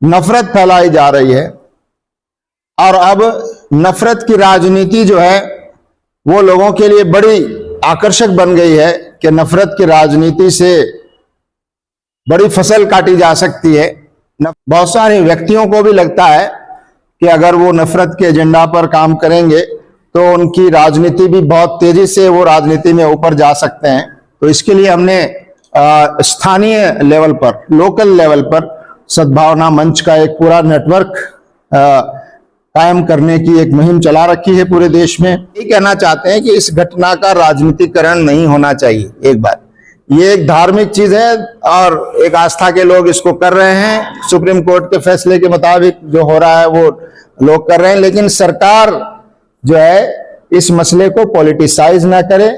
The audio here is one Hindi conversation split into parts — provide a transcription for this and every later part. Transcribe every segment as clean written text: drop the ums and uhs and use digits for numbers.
नफरत फैलाई जा रही है। और अब नफरत की राजनीति जो है वो लोगों के लिए बड़ी आकर्षक बन गई है कि नफरत की राजनीति से बड़ी फसल काटी जा सकती है। बहुत सारे व्यक्तियों को भी लगता है कि अगर वो नफरत के एजेंडा पर काम करेंगे तो उनकी राजनीति भी बहुत तेजी से वो राजनीति में ऊपर जा सकते हैं। तो इसके लिए हमने स्थानीय लेवल पर, लोकल लेवल पर सद्भावना मंच का एक पूरा नेटवर्क कायम करने की एक मुहिम चला रखी है पूरे देश में। ये कहना चाहते हैं कि इस घटना का राजनीतिकरण नहीं होना चाहिए। एक बात, ये एक धार्मिक चीज है और एक आस्था के लोग इसको कर रहे हैं। सुप्रीम कोर्ट के फैसले के मुताबिक जो हो रहा है वो लोग कर रहे हैं, लेकिन सरकार जो है इस मसले को पॉलिटिसाइज ना करे,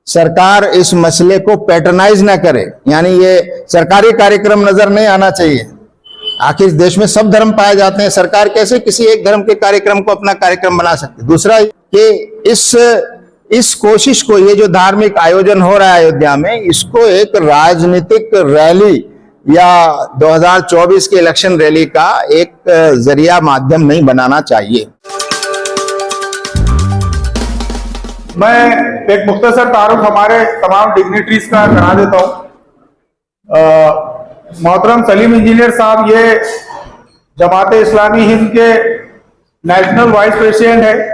सरकार इस मसले को पैटर्नाइज ना करे। यानी ये सरकारी कार्यक्रम नजर नहीं आना चाहिए। आखिर इस देश में सब धर्म पाए जाते हैं, सरकार कैसे किसी एक धर्म के कार्यक्रम को अपना कार्यक्रम बना सकती है। दूसरा कि इस कोशिश को, ये जो धार्मिक आयोजन हो रहा है अयोध्या में, इसको एक राजनीतिक रैली या 2024 के इलेक्शन रैली का एक जरिया माध्यम नहीं बनाना चाहिए। मैं एक मुख्तसर तारुफ हमारे तमाम डिग्निटरीज का करा देता हूँ। मोहतरम सलीम इंजीनियर साहब ये जमात इस्लामी हिंद के नेशनल वाइस प्रेसिडेंट है।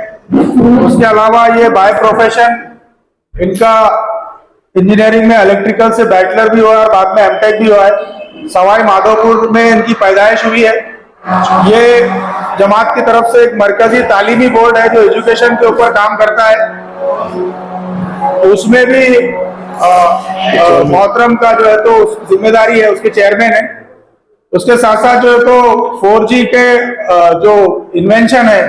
उसके अलावा ये बाय प्रोफेशन इनका इंजीनियरिंग में इलेक्ट्रिकल से बैचलर भी हुआ है और बाद में एमटेक भी हुआ है। सवाई माधोपुर में इनकी पैदाइश हुई है। ये जमात की तरफ से एक मरकजी तालीमी बोर्ड है जो एजुकेशन के ऊपर काम करता है, उसमें भी मोहतरम का जो है तो जिम्मेदारी है, उसके चेयरमैन है। उसके साथ साथ जो है तो 4G के जो इन्वेंशन है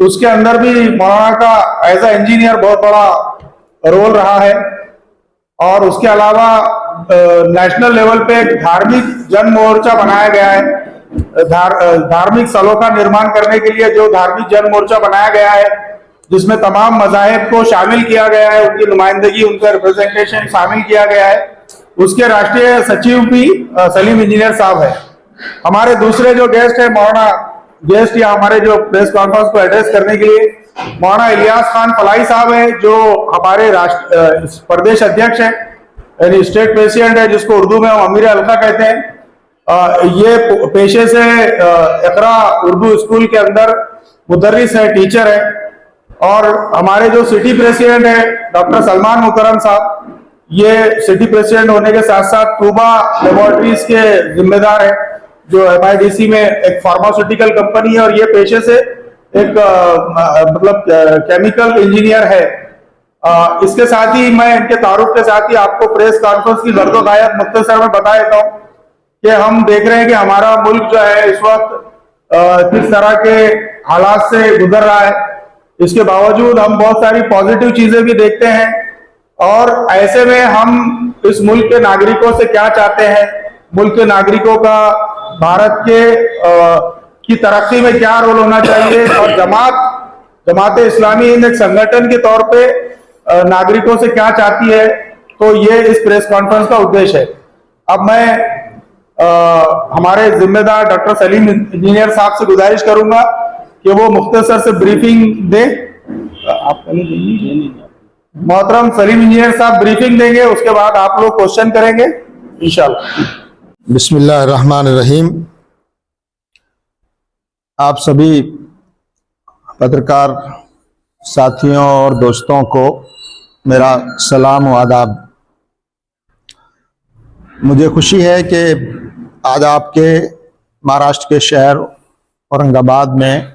उसके अंदर भी मौलाना का एज ए इंजीनियर बहुत बड़ा रोल रहा है। और उसके अलावा नेशनल लेवल पे एक धार्मिक जन मोर्चा बनाया गया है। धार्मिक स्थलों का निर्माण करने के लिए जो धार्मिक जन मोर्चा बनाया गया है, जिसमें तमाम मज़ाहिब को शामिल किया गया है, उनकी नुमाइंदगी, उनका रिप्रेजेंटेशन शामिल किया गया है। उसके राष्ट्रीय सचिव भी सलीम इंजीनियर साहब है। हमारे दूसरे जो गेस्ट है गेस्ट या हमारे जो प्रेस कॉन्फ्रेंस को एड्रेस करने के लिए मौलाना इलियास खान फलाई साहब है, जो हमारे प्रदेश अध्यक्ष है, यानी स्टेट प्रेसिडेंट है, जिसको उर्दू में हम अमीर हल्का कहते हैं। ये पेशे से इकरा उर्दू स्कूल के अंदर मुदर्रिस है, टीचर है। और हमारे जो सिटी प्रेसिडेंट है डॉक्टर सलमान मुकरम साहब, ये सिटी प्रेसिडेंट होने के साथ साथ तूबा लेबोरेटरीज के जिम्मेदार है, जो MIDC में एक फार्मास्यूटिकल कंपनी है, और ये पेशे से एक मतलब केमिकल इंजीनियर है। इसके साथ ही मैं इनके तारुफ के साथ ही आपको प्रेस कॉन्फ्रेंस की गर्दोगायत मुख्तसर में बता देता हूँ कि हम देख रहे हैं कि हमारा मुल्क जो है इस वक्त किस तरह के हालात से गुजर रहा है। इसके बावजूद हम बहुत सारी पॉजिटिव चीजें भी देखते हैं, और ऐसे में हम इस मुल्क के नागरिकों से क्या चाहते हैं, मुल्क के नागरिकों का भारत के की तरक्की में क्या रोल होना चाहिए, और जमात इस्लामी हिंद एक संगठन के तौर पे नागरिकों से क्या चाहती है, तो ये इस प्रेस कॉन्फ्रेंस का उद्देश्य है। अब मैं हमारे जिम्मेदार डॉक्टर सलीम इंजीनियर साहब से गुजारिश करूंगा कि वो मुख्तसर से ब्रीफिंग दे। आप मोहतरम सलीम इंजीनियर साहब ब्रीफिंग देंगे, उसके बाद आप लोग क्वेश्चन करेंगे इंशाल्लाह। बिस्मिल्लाहिर्रहमानिर्रहीम। आप सभी पत्रकार साथियों और दोस्तों को मेरा सलाम व आदाब। मुझे खुशी है कि आज आपके महाराष्ट्र के शहर औरंगाबाद में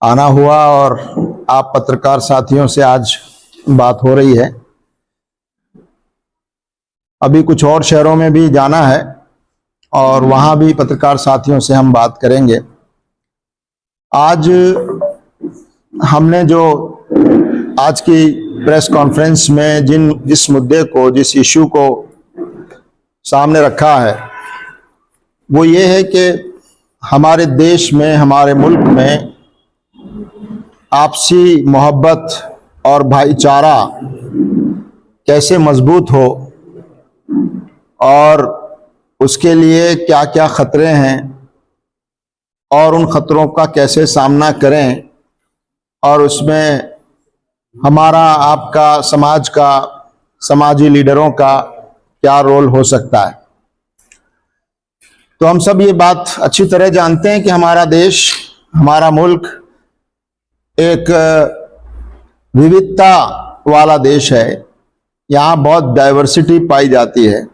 आना हुआ और आप पत्रकार साथियों से आज बात हो रही है। अभी कुछ और शहरों में भी जाना है और वहाँ भी पत्रकार साथियों से हम बात करेंगे। आज हमने जो आज की प्रेस कॉन्फ्रेंस में जिस मुद्दे को, जिस इशू को सामने रखा है, वो ये है कि हमारे देश में, हमारे मुल्क में आपसी मोहब्बत और भाईचारा कैसे मजबूत हो और उसके लिए क्या क्या खतरे हैं और उन खतरों का कैसे सामना करें, और उसमें हमारा, आपका, समाज का, समाजी लीडरों का क्या रोल हो सकता है। तो हम सब ये बात अच्छी तरह जानते हैं कि हमारा देश, हमारा मुल्क एक विविधता वाला देश है। यहाँ बहुत डाइवर्सिटी पाई जाती है।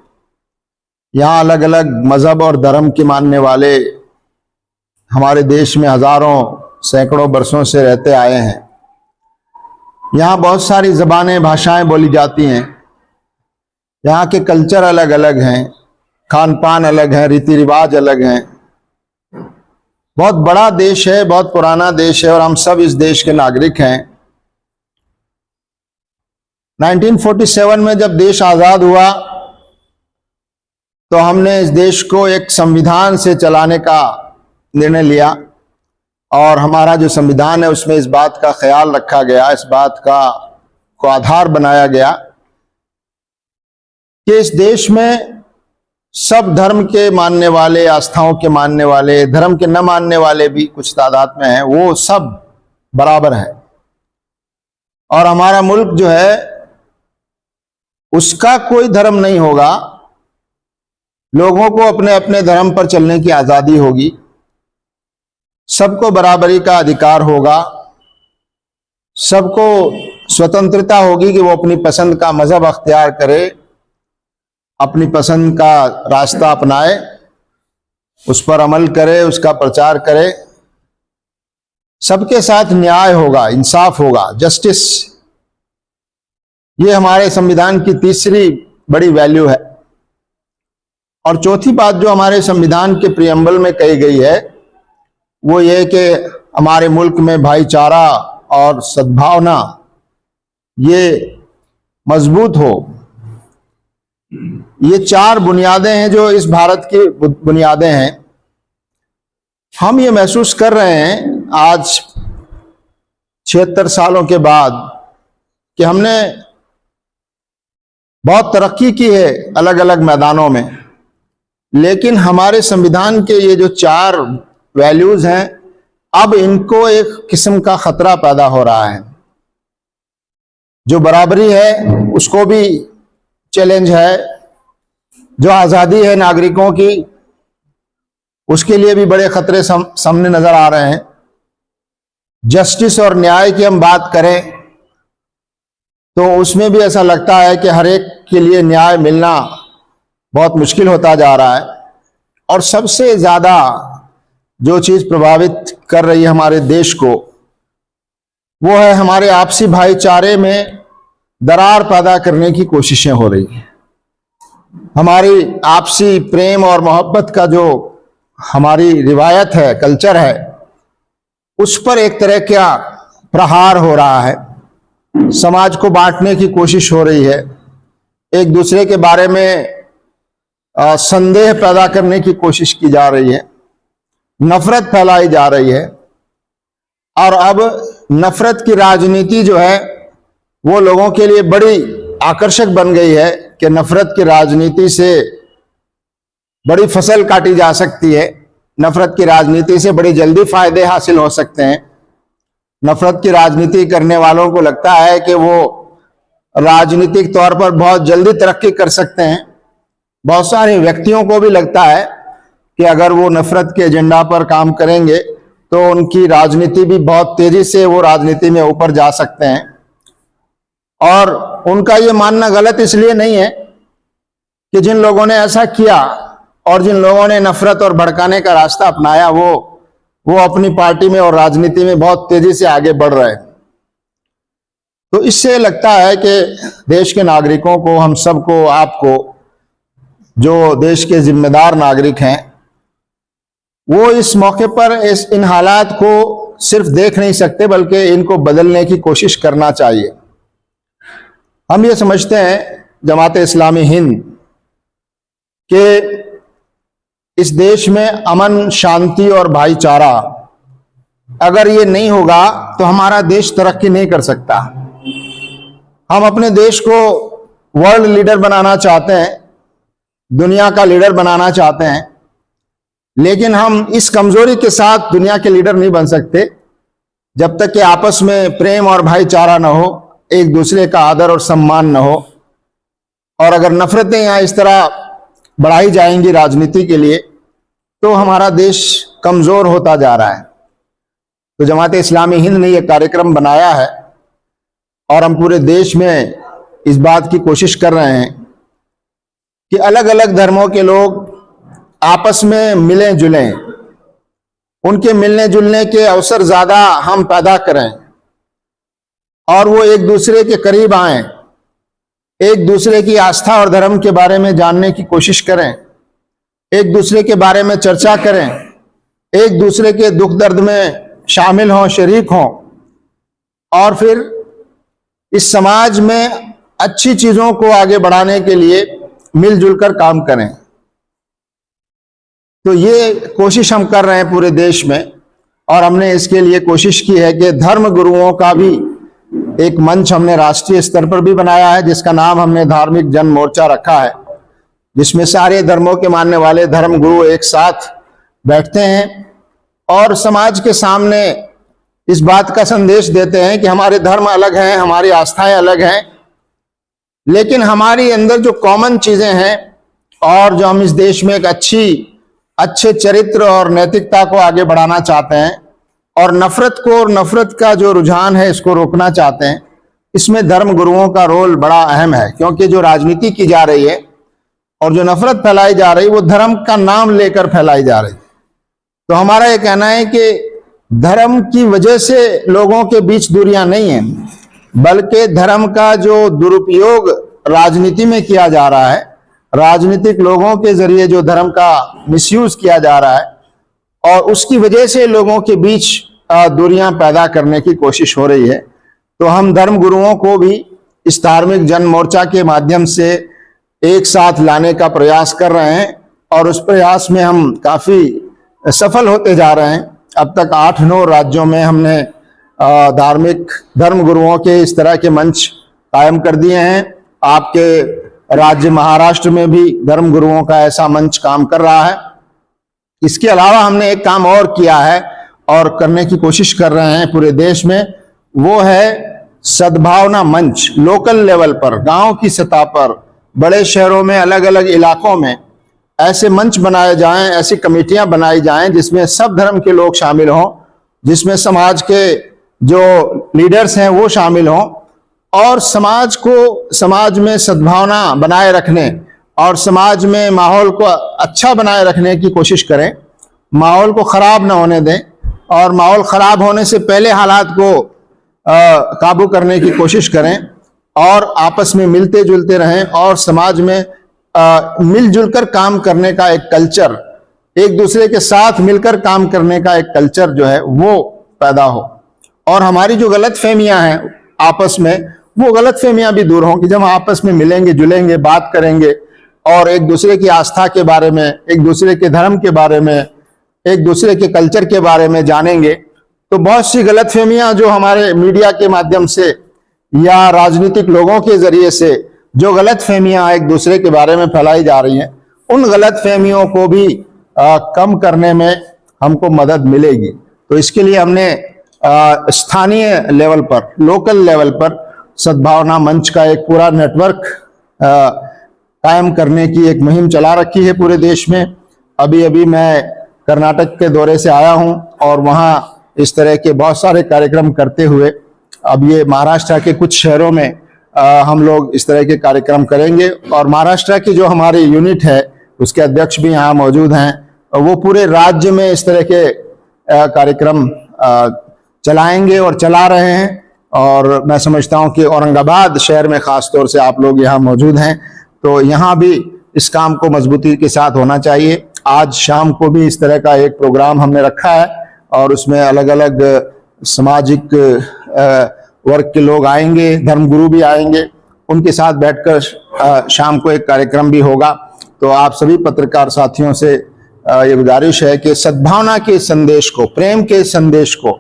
यहाँ अलग अलग मजहब और धर्म के मानने वाले हमारे देश में हजारों सैकड़ों वर्षों से रहते आए हैं। यहाँ बहुत सारी ज़बानें, भाषाएं बोली जाती हैं। यहाँ के कल्चर अलग अलग हैं, खान पान अलग है, रीति रिवाज अलग हैं। बहुत बड़ा देश है, बहुत पुराना देश है और हम सब इस देश के नागरिक हैं। 1947 में जब देश आजाद हुआ तो हमने इस देश को एक संविधान से चलाने का निर्णय लिया, और हमारा जो संविधान है उसमें इस बात का ख्याल रखा गया, इस बात को आधार बनाया गया कि इस देश में सब धर्म के मानने वाले, आस्थाओं के मानने वाले, धर्म के न मानने वाले भी कुछ तादाद में हैं, वो सब बराबर हैं। और हमारा मुल्क जो है उसका कोई धर्म नहीं होगा, लोगों को अपने अपने धर्म पर चलने की आजादी होगी, सबको बराबरी का अधिकार होगा, सबको स्वतंत्रता होगी कि वो अपनी पसंद का मजहब अख्तियार करे, अपनी पसंद का रास्ता अपनाए, उस पर अमल करे, उसका प्रचार करे। सबके साथ न्याय होगा, इंसाफ होगा, जस्टिस। ये हमारे संविधान की तीसरी बड़ी वैल्यू है। और चौथी बात जो हमारे संविधान के प्रियम्बल में कही गई है वो ये कि हमारे मुल्क में भाईचारा और सद्भावना ये मजबूत हो। ये चार बुनियादें हैं जो इस भारत की बुनियादें हैं। हम ये महसूस कर रहे हैं आज 76 सालों के बाद कि हमने बहुत तरक्की की है अलग अलग मैदानों में, लेकिन हमारे संविधान के ये जो चार वैल्यूज हैं, अब इनको एक किस्म का खतरा पैदा हो रहा है। जो बराबरी है उसको भी चैलेंज है, जो आज़ादी है नागरिकों की उसके लिए भी बड़े खतरे सामने नजर आ रहे हैं। जस्टिस और न्याय की हम बात करें तो उसमें भी ऐसा लगता है कि हर एक के लिए न्याय मिलना बहुत मुश्किल होता जा रहा है। और सबसे ज्यादा जो चीज प्रभावित कर रही है हमारे देश को वो है हमारे आपसी भाईचारे में दरार पैदा करने की कोशिशें हो रही हैं। हमारी आपसी प्रेम और मोहब्बत का जो हमारी रिवायत है, कल्चर है, उस पर एक तरह का प्रहार हो रहा है। समाज को बांटने की कोशिश हो रही है, एक दूसरे के बारे में संदेह पैदा करने की कोशिश की जा रही है, नफरत फैलाई जा रही है। और अब नफरत की राजनीति जो है वो लोगों के लिए बड़ी आकर्षक बन गई है कि नफरत की राजनीति से बड़ी फसल काटी जा सकती है, नफरत की राजनीति से बड़ी जल्दी फायदे हासिल हो सकते हैं। नफरत की राजनीति करने वालों को लगता है कि वो राजनीतिक तौर पर बहुत जल्दी तरक्की कर सकते हैं। बहुत सारे व्यक्तियों को भी लगता है कि अगर वो नफरत के एजेंडा पर काम करेंगे तो उनकी राजनीति भी बहुत तेजी से वो राजनीति में ऊपर जा सकते हैं। और उनका ये मानना गलत इसलिए नहीं है कि जिन लोगों ने ऐसा किया और जिन लोगों ने नफरत और भड़काने का रास्ता अपनाया वो अपनी पार्टी में और राजनीति में बहुत तेजी से आगे बढ़ रहे हैं। तो इससे लगता है कि देश के नागरिकों को, हम सबको, आपको, जो देश के जिम्मेदार नागरिक हैं, वो इस मौके पर इन हालात को सिर्फ देख नहीं सकते बल्कि इनको बदलने की कोशिश करना चाहिए। हम ये समझते हैं जमात इस्लामी हिंद कि इस देश में अमन, शांति और भाईचारा अगर ये नहीं होगा तो हमारा देश तरक्की नहीं कर सकता। हम अपने देश को वर्ल्ड लीडर बनाना चाहते हैं, दुनिया का लीडर बनाना चाहते हैं, लेकिन हम इस कमजोरी के साथ दुनिया के लीडर नहीं बन सकते जब तक कि आपस में प्रेम और भाईचारा न हो, एक दूसरे का आदर और सम्मान न हो। और अगर नफरतें यहाँ इस तरह बढ़ाई जाएंगी राजनीति के लिए, तो हमारा देश कमजोर होता जा रहा है। तो जमात इस्लामी हिंद ने यह कार्यक्रम बनाया है और हम पूरे देश में इस बात की कोशिश कर रहे हैं कि अलग अलग धर्मों के लोग आपस में मिलें जुलें, उनके मिलने जुलने के अवसर ज्यादा हम पैदा करें और वो एक दूसरे के करीब आएं, एक दूसरे की आस्था और धर्म के बारे में जानने की कोशिश करें, एक दूसरे के बारे में चर्चा करें, एक दूसरे के दुख दर्द में शामिल हों, शरीक हों और फिर इस समाज में अच्छी चीजों को आगे बढ़ाने के लिए मिलजुल कर काम करें। तो ये कोशिश हम कर रहे हैं पूरे देश में, और हमने इसके लिए कोशिश की है कि धर्म गुरुओं का भी एक मंच हमने राष्ट्रीय स्तर पर भी बनाया है, जिसका नाम हमने धार्मिक जन मोर्चा रखा है, जिसमें सारे धर्मों के मानने वाले धर्म गुरु एक साथ बैठते हैं और समाज के सामने इस बात का संदेश देते हैं कि हमारे धर्म अलग हैं, हमारी आस्थाएं अलग हैं, लेकिन हमारी अंदर जो कॉमन चीजें हैं और जो हम इस देश में एक अच्छे चरित्र और नैतिकता को आगे बढ़ाना चाहते हैं और नफरत का जो रुझान है इसको रोकना चाहते हैं, इसमें धर्म गुरुओं का रोल बड़ा अहम है। क्योंकि जो राजनीति की जा रही है और जो नफरत फैलाई जा रही है वो धर्म का नाम लेकर फैलाई जा रही है। तो हमारा ये कहना है कि धर्म की वजह से लोगों के बीच दूरियां नहीं है, बल्कि धर्म का जो दुरुपयोग राजनीति में किया जा रहा है, राजनीतिक लोगों के जरिए जो धर्म का मिसयूज किया जा रहा है और उसकी वजह से लोगों के बीच दूरियां पैदा करने की कोशिश हो रही है। तो हम धर्म गुरुओं को भी इस धार्मिक जन मोर्चा के माध्यम से एक साथ लाने का प्रयास कर रहे हैं और उस प्रयास में हम काफी सफल होते जा रहे हैं। अब तक 8-9 राज्यों में हमने धार्मिक धर्म गुरुओं के इस तरह के मंच कायम कर दिए हैं। आपके राज्य महाराष्ट्र में भी धर्म गुरुओं का ऐसा मंच काम कर रहा है। इसके अलावा हमने एक काम और किया है और करने की कोशिश कर रहे हैं पूरे देश में, वो है सद्भावना मंच। लोकल लेवल पर, गांव की सतह पर, बड़े शहरों में, अलग अलग इलाकों में ऐसे मंच बनाए जाएं, ऐसी कमेटियां बनाई जाएं जिसमें सब धर्म के लोग शामिल हों, जिसमें समाज के जो लीडर्स हैं वो शामिल हों और समाज में सद्भावना बनाए रखने और समाज में माहौल को अच्छा बनाए रखने की कोशिश करें, माहौल को खराब ना होने दें और माहौल खराब होने से पहले हालात को काबू करने की कोशिश करें और आपस में मिलते जुलते रहें और समाज में मिलजुल कर काम करने का एक कल्चर, एक दूसरे के साथ मिलकर काम करने का एक कल्चर जो है वो पैदा हो और हमारी जो गलतफहमियां हैं आपस में, वो गलतफहमियां भी दूर हों कि जब आपस में मिलेंगे जुलेंगे, बात करेंगे और एक दूसरे की आस्था के बारे में, एक दूसरे के धर्म के बारे में, एक दूसरे के कल्चर के बारे में जानेंगे, तो बहुत सी गलतफहमियां जो हमारे मीडिया के माध्यम से या राजनीतिक लोगों के जरिए से जो गलतफहमियां एक दूसरे के बारे में फैलाई जा रही हैं, उन गलतफहमियों को भी कम करने में हमको मदद मिलेगी। तो इसके लिए हमने स्थानीय लेवल पर, लोकल लेवल पर सद्भावना मंच का एक पूरा नेटवर्क कायम करने की एक मुहिम चला रखी है पूरे देश में। अभी मैं कर्नाटक के दौरे से आया हूं और वहां इस तरह के बहुत सारे कार्यक्रम करते हुए अब ये महाराष्ट्र के कुछ शहरों में हम लोग इस तरह के कार्यक्रम करेंगे और महाराष्ट्र की जो हमारी यूनिट है उसके अध्यक्ष भी यहाँ मौजूद हैं और वो पूरे राज्य में इस तरह के कार्यक्रम चलाएंगे और चला रहे हैं। और मैं समझता हूं कि औरंगाबाद शहर में खास तौर से आप लोग यहाँ मौजूद हैं, तो यहाँ भी इस काम को मजबूती के साथ होना चाहिए। आज शाम को भी इस तरह का एक प्रोग्राम हमने रखा है और उसमें अलग अलग सामाजिक वर्ग के लोग आएंगे, धर्मगुरु भी आएंगे, उनके साथ बैठकर शाम को एक कार्यक्रम भी होगा। तो आप सभी पत्रकार साथियों से ये गुजारिश है कि सद्भावना के संदेश को, प्रेम के संदेश को,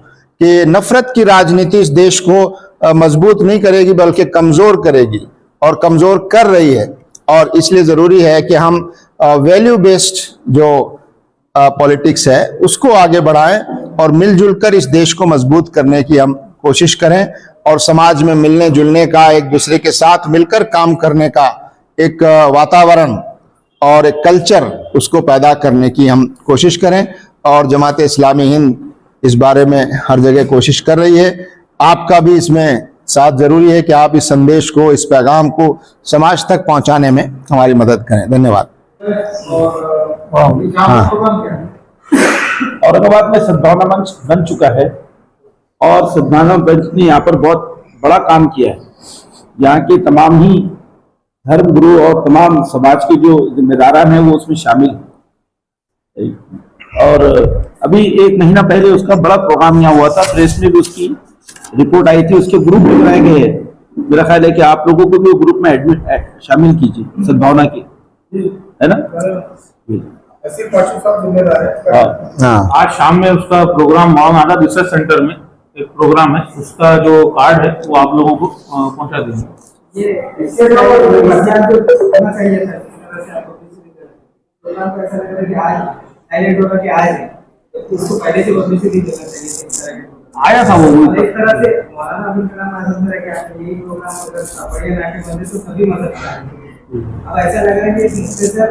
कि नफरत की राजनीति इस देश को मजबूत नहीं करेगी बल्कि कमजोर करेगी और कमजोर कर रही है और इसलिए ज़रूरी है कि हम वैल्यू बेस्ड जो पॉलिटिक्स है उसको आगे बढ़ाएं और मिलजुल कर इस देश को मजबूत करने की हम कोशिश करें और समाज में मिलने जुलने का, एक दूसरे के साथ मिलकर काम करने का एक वातावरण और एक कल्चर उसको पैदा करने की हम कोशिश करें। और जमात इस्लामी हिंद इस बारे में हर जगह कोशिश कर रही है। आपका भी इसमें साथ जरूरी है कि आप इस संदेश को, इस पैगाम को समाज तक पहुंचाने में हमारी मदद करें। धन्यवाद। औरंगाबाद में सद्भावना मंच बन चुका है और सद्भावना मंच ने यहाँ पर बहुत बड़ा काम किया है। यहाँ के तमाम ही धर्म गुरु और तमाम समाज के जो जिम्मेदारान हैं वो उसमें शामिल हैं। और अभी 1 महीना पहले उसका बड़ा प्रोग्राम यहाँ हुआ था, प्रेस में भी उसकी रिपोर्ट आई थी, उसके ग्रुप भी बनाए गए हैं। मेरा ख्याल है कि आप लोगों को भी ग्रुप में शामिल कीजिए सद्भावना के, है ना? ऐसे पार्टी सब जिम्मेदार है। हाँ, आज शाम में उसका प्रोग्राम माओनाडा रिसर्च सेंटर में एक प्रोग्राम है, उसका जो कार्ड है वो आप लोगों को पहुंचा देंगे। ये इसके अलावा अभियान को करना चाहिए था, प्रोग्राम को ऐसा लग रहा है कि आज हाईलाइट होगा कि आज उसको पहले से पब्लिसिटी देना चाहिए इस तरह के। आया था वो एक तरह से मौलाना अब्दुल कलाम आजाद ने क्या यही प्रोग्राम अगर बढ़िया नाट्य बने तो सभी मदद करेंगे। अब ऐसा लग रहा है कि स्पेशल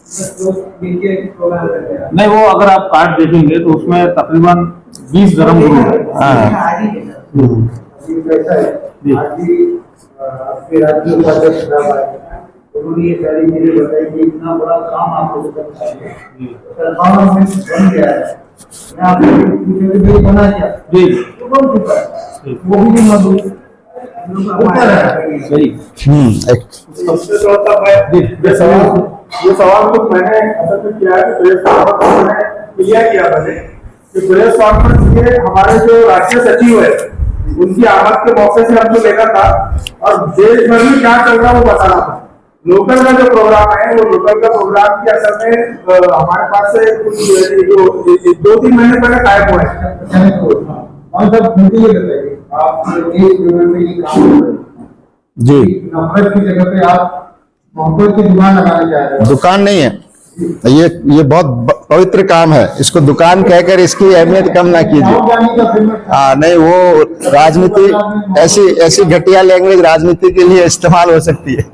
बस लोग मिलके प्रोग्राम करते हैं। नहीं, वो अगर आप कार्ड देखेंगे तो उसमें तकरीबन 20 धर्म गुरु हैं। आज ही है आज भी आपके राज्य का अध्यक्ष उन्होंने ये सारी चीजें बताई कि इतना बड़ा काम आप लोगों का चाहिए, सद्भावना मंच बन गया है, यहाँ पे भी बना दिया जी, तो बन चुका है, वो भी मजबूत सही। ये सवाल तो मैंने असल में किया है, प्रेस कॉन्फ्रेंस में क्लियर किया मैंने कि प्रेस कॉन्फ्रेंस के हमारे जो राज्य सचिव है उनकी आमद के मौके से हमको लेना था और देश भर में क्या चल रहा है वो बताना था। लोकल का जो प्रोग्राम है वो लोकल का प्रोग्राम की असल में हमारे पास से कुछ जो 2-3 महीने पहले गायब हुआ है। और सब खुद ही बताइए आप एक लेवल में ये काम कर रहे हैं जी। नफरत की जगह पे आप मोहब्बत की दुकान लगाने जा रहे हैं। दुकान नहीं है ये बहुत पवित्र काम है, इसको दुकान कहकर इसकी अहमियत कम ना कीजिए। हाँ नहीं, वो राजनीति ऐसी घटिया लैंग्वेज राजनीति के लिए इस्तेमाल हो सकती है।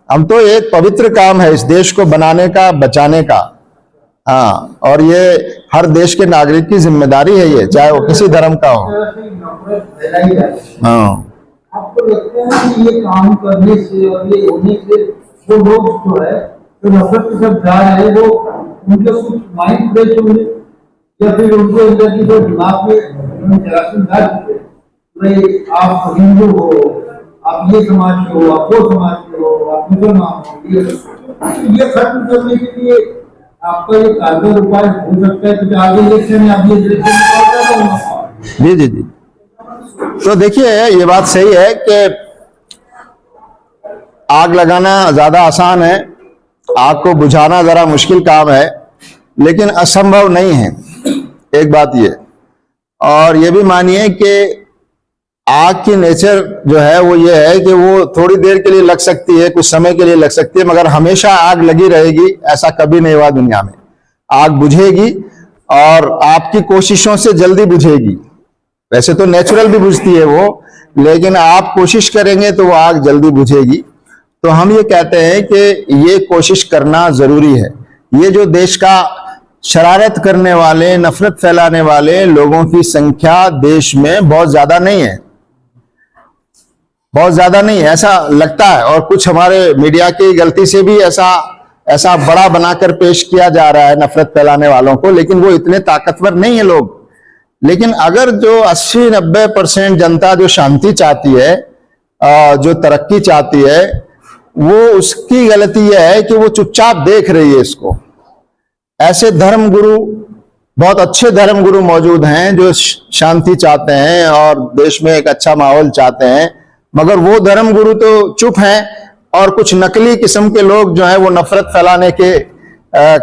हम तो एक पवित्र काम है इस देश को बनाने का, बचाने का। हाँ, और ये हर देश के नागरिक की जिम्मेदारी है, ये चाहे वो किसी धर्म का हो। हाँ, आपको लगता है कि ये काम करने से और ये होने से वो लोग जो है जो नफरत की तरफ जा रहे हैं वो उनके कुछ माइंड फ्रेश होंगे या फिर उनके अंदर की जो दिमाग में जरासीम डाल चुके भाई आप हिंदू हो, आप ये समाज के हो, आप वो समाज के हो, आप मुसलमान हो, ये खत्म करने के लिए आपका ये कारगर उपाय हो सकता है कि आगे इलेक्शन में आप ये जी जी जी। तो देखिए ये बात सही है कि आग लगाना ज्यादा आसान है, आग को बुझाना जरा मुश्किल काम है, लेकिन असंभव नहीं है। एक बात ये, और ये भी मानिए कि आग की नेचर जो है वो ये है कि वो थोड़ी देर के लिए लग सकती है, कुछ समय के लिए लग सकती है, मगर हमेशा आग लगी रहेगी ऐसा कभी नहीं हुआ दुनिया में। आग बुझेगी और आपकी कोशिशों से जल्दी बुझेगी। वैसे तो नेचुरल भी बुझती है वो, लेकिन आप कोशिश करेंगे तो वो आग जल्दी बुझेगी। तो हम ये कहते हैं कि ये कोशिश करना जरूरी है। ये जो देश का शरारत करने वाले, नफरत फैलाने वाले लोगों की संख्या देश में बहुत ज्यादा नहीं है, बहुत ज्यादा नहीं है ऐसा लगता है, और कुछ हमारे मीडिया की गलती से भी ऐसा बड़ा बनाकर पेश किया जा रहा है नफरत फैलाने वालों को, लेकिन वो इतने ताकतवर नहीं है लोग। लेकिन अगर जो 80-90% जनता जो शांति चाहती है, जो तरक्की चाहती है, वो उसकी गलती यह है कि वो चुपचाप देख रही है इसको। ऐसे धर्मगुरु, बहुत अच्छे धर्मगुरु मौजूद हैं जो शांति चाहते हैं और देश में एक अच्छा माहौल चाहते हैं, मगर वो धर्मगुरु तो चुप हैं और कुछ नकली किस्म के लोग जो हैं वो नफरत फैलाने के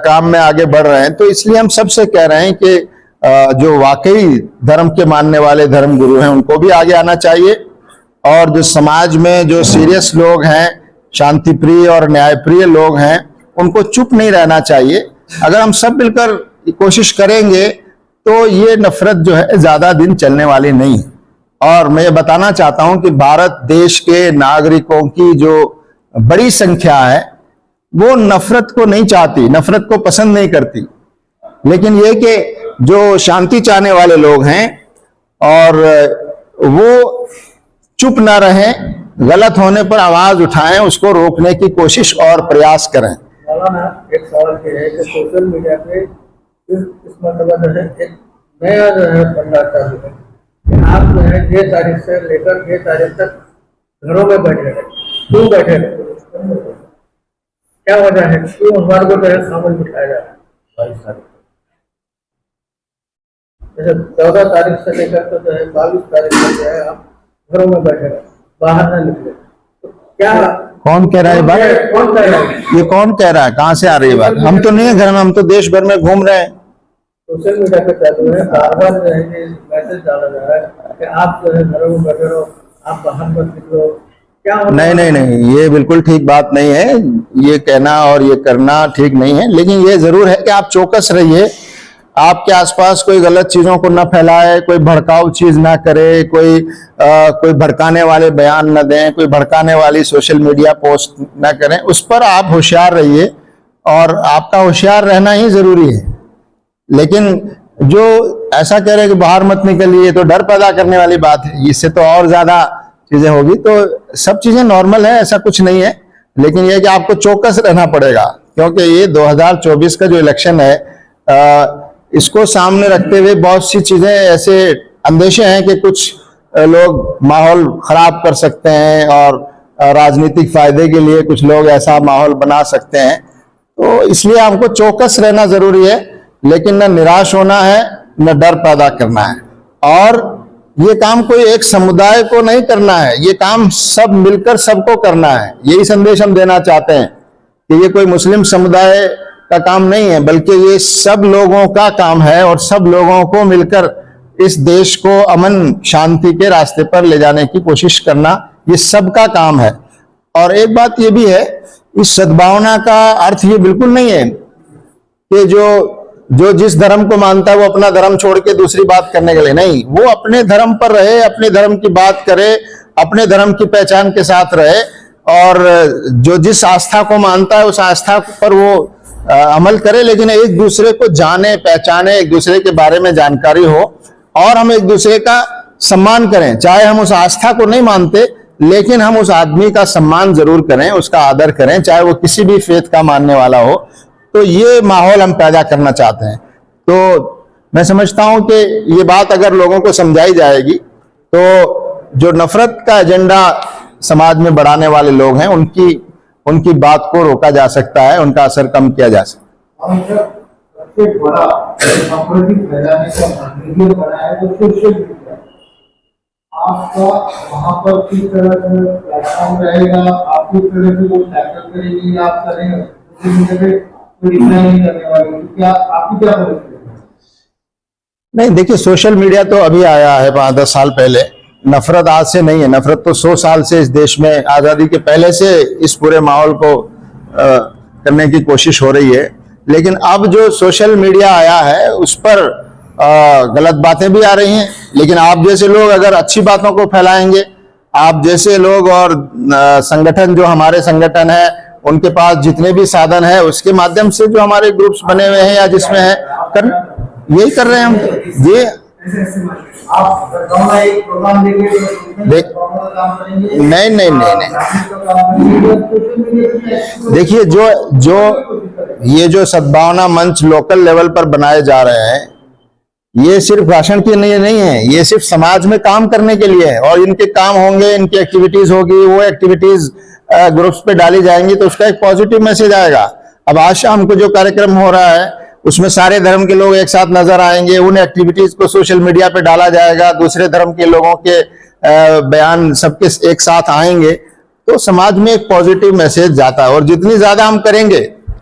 काम में आगे बढ़ रहे हैं। तो इसलिए हम सबसे कह रहे हैं कि जो वाकई धर्म के मानने वाले धर्मगुरु हैं उनको भी आगे आना चाहिए, और जो समाज में जो सीरियस लोग हैं, शांति प्रिय और न्यायप्रिय लोग हैं, उनको चुप नहीं रहना चाहिए। अगर हम सब मिलकर कोशिश करेंगे तो ये नफरत जो है ज्यादा दिन चलने वाली नहीं है। और मैं ये बताना चाहता हूं कि भारत देश के नागरिकों की जो बड़ी संख्या है वो नफरत को नहीं चाहती, नफरत को पसंद नहीं करती। लेकिन ये कि जो शांति चाहने वाले लोग हैं और वो चुप ना रहें, गलत होने पर आवाज उठाएं, उसको रोकने की कोशिश और प्रयास करें। मौलाना, एक सवाल ये है कि सोशल मीडिया पे इस मतलब जो है एक नया जो है फंडा चालू है कि आप जो है ये तारीख से लेकर ये तारीख तक घरों में बैठे रहे। क्यों बैठे रहे? क्या वजह है? क्यों हमारे को जो है शामिल बिठाया जा रहा है 22 तारीख? जैसे 14 तारीख से लेकर तो जो है 22 तारीख तक जो है आप घरों में बैठे रहे, बाहर न निकले। तो क्या कौन कह रहा है बात? कौन कह रहा है? ये कौन कह रहा है? कहाँ से आ रही है बात? हम तो नहीं है घर में, हम तो देश भर में घूम रहे हैं। सोशल मीडिया पे चालू है, बार बार जो है कि मैसेज डाला जा रहा है कि आप जो है घरों में बैठे रहो, आप बाहर मत निकलो। क्या नहीं नहीं नहीं, ये बिल्कुल ठीक बात नहीं है। ये कहना और ये करना ठीक नहीं है। लेकिन ये जरूर है कि आप चौकस रहिए, आपके आसपास कोई गलत चीजों को न फैलाए, कोई भड़काऊ चीज ना करे, कोई भड़काने वाले बयान न दें, कोई भड़काने वाली सोशल मीडिया पोस्ट न करें। उस पर आप होशियार रहिए और आपका होशियार रहना ही जरूरी है। लेकिन जो ऐसा कह रहे हैं कि बाहर मत निकलिए, तो डर पैदा करने वाली बात है। इससे तो और ज्यादा चीजें होगी। तो सब चीजें नॉर्मल है, ऐसा कुछ नहीं है। लेकिन यह कि आपको चौकस रहना पड़ेगा, क्योंकि ये 2024 का जो इलेक्शन है इसको सामने रखते हुए बहुत सी चीजें ऐसे अंदेशे हैं कि कुछ लोग माहौल खराब कर सकते हैं और राजनीतिक फायदे के लिए कुछ लोग ऐसा माहौल बना सकते हैं। तो इसलिए हमको चौकस रहना जरूरी है, लेकिन न निराश होना है, न डर पैदा करना है। और ये काम कोई एक समुदाय को नहीं करना है, ये काम सब मिलकर सबको करना है। यही संदेश हम देना चाहते हैं कि ये कोई मुस्लिम समुदाय का काम नहीं है, बल्कि ये सब लोगों का काम है और सब लोगों को मिलकर इस देश को अमन शांति के रास्ते पर ले जाने की कोशिश करना ये सबका काम है। और एक बात ये भी है, इस सद्भावना का अर्थ ये बिल्कुल नहीं है कि जो जिस धर्म को मानता है वो अपना धर्म छोड़ के दूसरी बात करने के लिए नहीं, वो अपने धर्म पर रहे, अपने धर्म की बात करे, अपने धर्म की पहचान के साथ रहे और जो जिस आस्था को मानता है उस आस्था पर वो अमल करे। लेकिन एक दूसरे को जाने पहचाने, एक दूसरे के बारे में जानकारी हो और हम एक दूसरे का सम्मान करें। चाहे हम उस आस्था को नहीं मानते, लेकिन हम उस आदमी का सम्मान जरूर करें, उसका आदर करें, चाहे वो किसी भी फेथ का मानने वाला हो। तो ये माहौल हम पैदा करना चाहते हैं। तो मैं समझता हूं कि ये बात अगर लोगों को समझाई जाएगी तो जो नफरत का एजेंडा समाज में बढ़ाने वाले लोग हैं उनकी बात को रोका जा सकता है, उनका असर कम किया जा सकता है। सबसे बड़ा नफरत फैलाने का मीडिया बना है तो सोशल मीडिया। आपका वहां पर किस तरह से प्लेटफॉर्म रहेगा, आप किस तरह से वो टैकल करेंगे, आप करेंगे कोई रिप्लाई नहीं करने वाले, क्या आपकी क्या परिस्थिति है? नहीं, देखिए सोशल मीडिया तो अभी आया है 5-10 साल पहले। नफरत आज से नहीं है, नफरत तो 100 साल से इस देश में आजादी के पहले से इस पूरे माहौल को करने की कोशिश हो रही है। लेकिन अब जो सोशल मीडिया आया है उस पर गलत बातें भी आ रही हैं। लेकिन आप जैसे लोग अगर अच्छी बातों को फैलाएंगे, आप जैसे लोग और संगठन जो हमारे संगठन है उनके पास जितने भी साधन है उसके माध्यम से जो हमारे ग्रुप्स बने हुए हैं या जिसमें है यही कर रहे हैं हम। ये आप एक प्रोग्राम देख नहीं नहीं नहीं नहीं देखिए ये जो सद्भावना मंच लोकल लेवल पर बनाए जा रहे हैं, ये सिर्फ भाषण के लिए नहीं है, ये सिर्फ समाज में काम करने के लिए है। और इनके काम होंगे, इनकी एक्टिविटीज होगी, वो एक्टिविटीज ग्रुप्स पे डाली जाएंगी तो उसका एक पॉजिटिव मैसेज आएगा। अब आज शाम को जो कार्यक्रम हो रहा है उसमें सारे धर्म के लोग एक साथ नजर आएंगे, उन एक्टिविटीज को सोशल मीडिया पे डाला जाएगा, दूसरे धर्म के लोगों के बयान सबके एक साथ आएंगे तो समाज में एक पॉजिटिव मैसेज जाता है। और जितनी ज्यादा हम करेंगे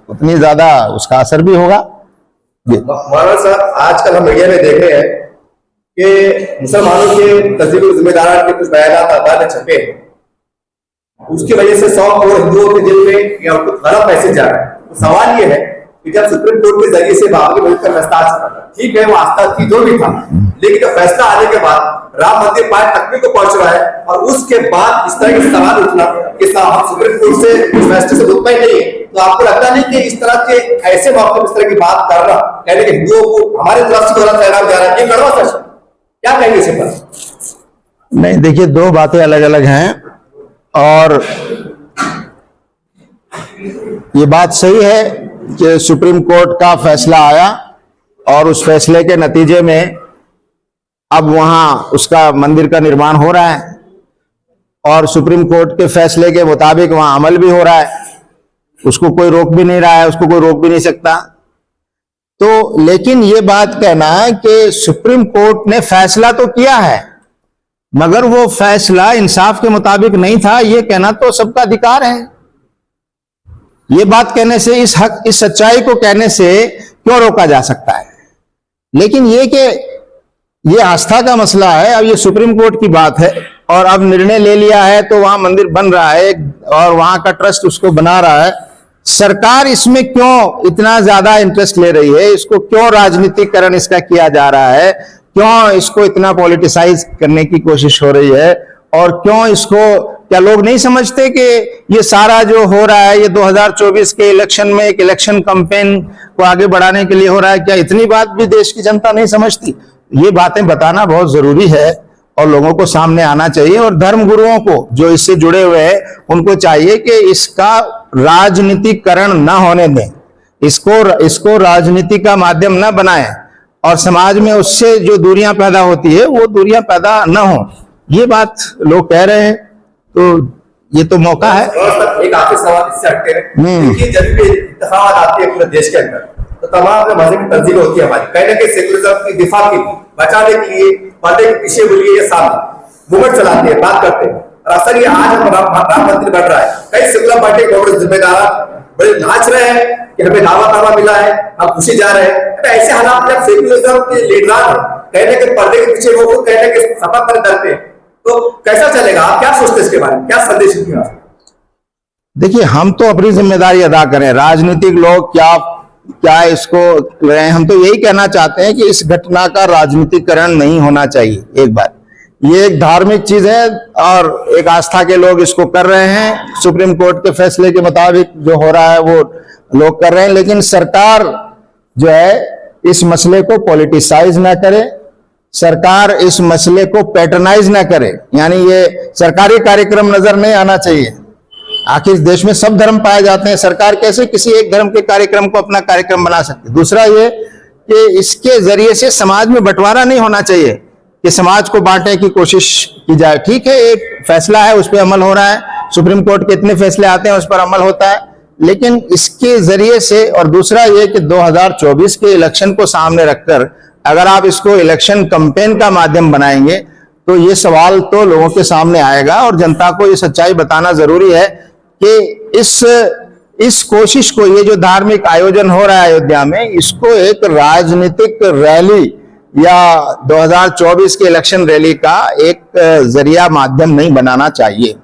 उतनी ज्यादा उसका असर भी होगा। मौलाना साहब, आजकल हम मीडिया में देख रहे हैं कि मुसलमानों के तहजीब जिम्मेदार के कुछ बयान अखबार में छपे उसकी वजह से 100 करोड़ हिंदुओं के दिल में या उनको गलत मैसेज जा रहा है। तो सवाल ये है कि जब सुप्रीम कोर्ट के जरिए से बाबरी मस्जिद का फैसला आ चुका था, ठीक है वो आस्था थी जो भी था, लेकिन जब फैसला आने के बाद राम मंदिर 5 तकमील को पहुंच रहा है और उसके बाद इस तरह के सवाल उठना कि साहब सुप्रीम कोर्ट से इस फैसले से मुतमईन नहीं है, तो आपको लगता नहीं कि इस तरह के ऐसे मौके पर इस तरह की बात करना, कहने के हिंदुओं को हमारे तरफ से गलत पैगाम जा रहा है, ये कड़वा सच है, क्या कहेंगे इस पर? नहीं, देखिए, दो बातें अलग अलग हैं। और ये बात सही है कि सुप्रीम कोर्ट का फैसला आया और उस फैसले के नतीजे में अब वहां उसका मंदिर का निर्माण हो रहा है और सुप्रीम कोर्ट के फैसले के मुताबिक वहां अमल भी हो रहा है, उसको कोई रोक भी नहीं रहा है, उसको कोई रोक भी नहीं सकता। तो लेकिन ये बात कहना कि सुप्रीम कोर्ट ने फैसला तो किया है मगर वो फैसला इंसाफ के मुताबिक नहीं था, ये कहना तो सबका अधिकार है। ये बात कहने से, इस सच्चाई को कहने से क्यों रोका जा सकता है? लेकिन ये कि ये आस्था का मसला है, अब ये सुप्रीम कोर्ट की बात है और अब निर्णय ले लिया है तो वहां मंदिर बन रहा है और वहां का ट्रस्ट उसको बना रहा है। सरकार इसमें क्यों इतना ज्यादा इंटरेस्ट ले रही है? इसको क्यों राजनीतिकरण इसका किया जा रहा है? क्यों इसको इतना पॉलिटिसाइज करने की कोशिश हो रही है? और क्यों इसको, क्या लोग नहीं समझते कि ये सारा जो हो रहा है ये 2024 के इलेक्शन में एक इलेक्शन कैंपेन को आगे बढ़ाने के लिए हो रहा है? क्या इतनी बात भी देश की जनता नहीं समझती? ये बातें बताना बहुत जरूरी है और लोगों को सामने आना चाहिए। और धर्म गुरुओं को जो इससे जुड़े हुए हैं उनको चाहिए कि इसका राजनीतिकरण न होने दें, इसको राजनीति का माध्यम न बनाएं और समाज में उससे जो दूरियां पैदा होती है वो दूरियां पैदा न हो। ये बात लोग कह रहे हैं, तो ये तो मौका है। एक आखिरी सवाल इससे हटते हैं, देखिए जब भी इंतखाबात आती है पूरे देश के अंदर तो तमाम मजहबी तंजीमें होती है हमारी, कहने के सेकुलरिज्म की दिफा के लिए, बचाने के लिए, पर्दे के पीछे बोलिए या सामने मूवमेंट चलाते हैं, बात करते हैं। और अक्सर ये आज राम मंदिर बन रहा है, कई सेकुलर पार्टी कांग्रेस जिम्मेदार बड़े नाच रहे हैं कि हमें दावा मिला है, हम खुशी जा रहे हैं। तो ऐसे हालात में सेकुलरिज्म के लीडर कहने के पर्दे के पीछे वो कहने के शपथ पर डरते हैं, तो कैसा चलेगा? आप क्या सोचते हैं इसके बारे में, क्या संदेश देंगे आप? देखिए, हम तो अपनी जिम्मेदारी अदा करें, राजनीतिक लोग क्या इसको रहे, हम तो यही कहना चाहते हैं कि इस घटना का राजनीतिकरण नहीं होना चाहिए। एक बात, ये एक धार्मिक चीज है और एक आस्था के लोग इसको कर रहे हैं, सुप्रीम कोर्ट के फैसले के मुताबिक जो हो रहा है वो लोग कर रहे हैं। लेकिन सरकार जो है इस मसले को पॉलिटिसाइज ना करे, सरकार इस मसले को पैटर्नाइज ना करे, यानी ये सरकारी कार्यक्रम नजर नहीं आना चाहिए। आखिर इस देश में सब धर्म पाए जाते हैं, सरकार कैसे किसी एक धर्म के कार्यक्रम को अपना कार्यक्रम बना सकती है? दूसरा ये कि इसके जरिए से समाज में बंटवारा नहीं होना चाहिए कि समाज को बांटने की कोशिश की जाए। ठीक है, एक फैसला है, उस पर अमल हो रहा है, सुप्रीम कोर्ट के इतने फैसले आते हैं उस पर अमल होता है, लेकिन इसके जरिए से, और दूसरा ये कि 2024 के इलेक्शन को सामने रखकर अगर आप इसको इलेक्शन कैंपेन का माध्यम बनाएंगे तो ये सवाल तो लोगों के सामने आएगा और जनता को ये सच्चाई बताना जरूरी है कि इस कोशिश को, ये जो धार्मिक आयोजन हो रहा है अयोध्या में, इसको एक राजनीतिक रैली या 2024 के इलेक्शन रैली का एक जरिया माध्यम नहीं बनाना चाहिए।